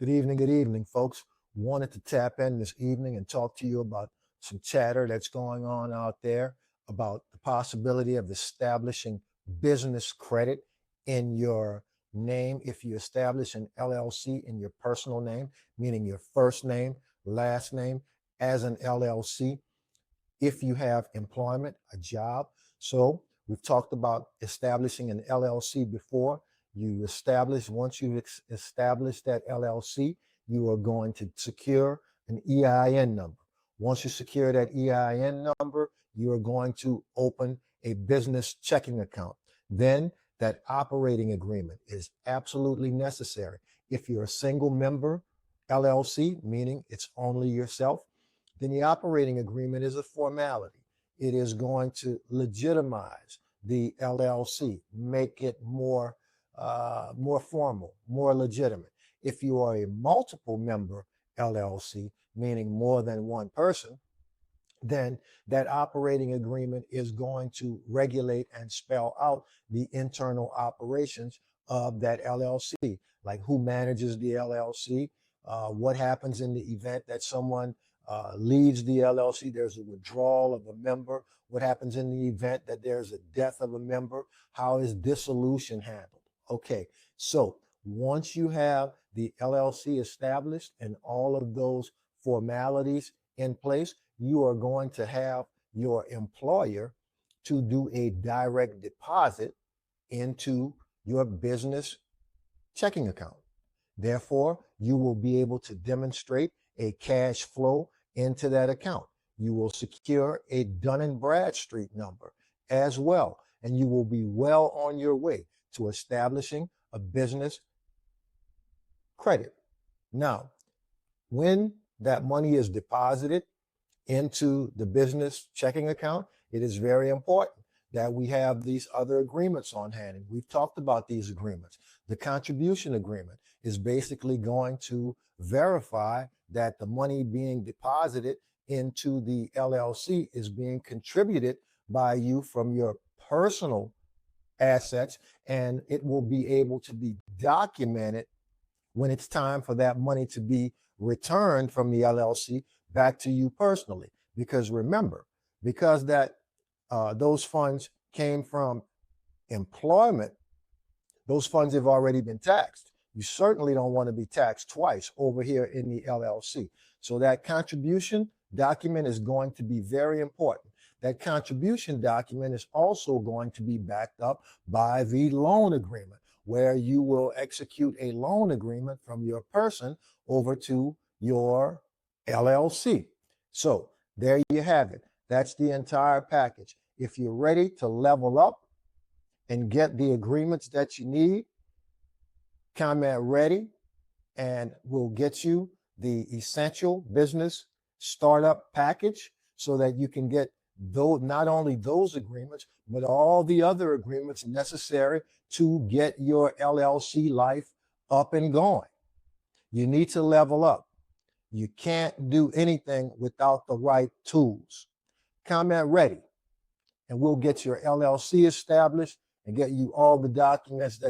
Good evening, folks. Wanted to tap in this evening and talk to you about some chatter that's going on out there about the possibility of establishing business credit in your name. If you establish an LLC in your personal name, meaning your first name, last name as an LLC, if you have employment, a job. So we've talked about establishing an LLC before. Once you establish that LLC, you are going to secure an EIN number. Once you secure that EIN number, you are going to open a business checking account. Then that operating agreement is absolutely necessary. If you're a single member LLC, meaning it's only yourself, then the operating agreement is a formality. It is going to legitimize the LLC, make it more formal, more legitimate. If you are a multiple member LLC, meaning more than one person, then that operating agreement is going to regulate and spell out the internal operations of that LLC, like who manages the LLC, what happens in the event that someone leaves the LLC, there's a withdrawal of a member, what happens in the event that there's a death of a member, how is dissolution handled? Okay, so once you have the LLC established and all of those formalities in place, you are going to have your employer to do a direct deposit into your business checking account. Therefore, you will be able to demonstrate a cash flow into that account. You will secure a Dun & Bradstreet number as well, and you will be well on your way to establishing a business credit. Now, when that money is deposited into the business checking account, it is very important that we have these other agreements on hand. And we've talked about these agreements. The contribution agreement is basically going to verify that the money being deposited into the LLC is being contributed by you from your personal assets, and it will be able to be documented when it's time for that money to be returned from the LLC back to you personally. Because remember, because those funds came from employment, those funds have already been taxed. You certainly don't want to be taxed twice over here in the LLC. So that contribution document is going to be very important. That contribution document is also going to be backed up by the loan agreement, where you will execute a loan agreement from your person over to your LLC. So there you have it. That's the entire package. If you're ready to level up and get the agreements that you need, comment ready and we'll get you the essential business startup package so that you can get not only those agreements, but all the other agreements necessary to get your LLC life up and going. You need to level up. You can't do anything without the right tools. Comment ready, and we'll get your LLC established and get you all the documents that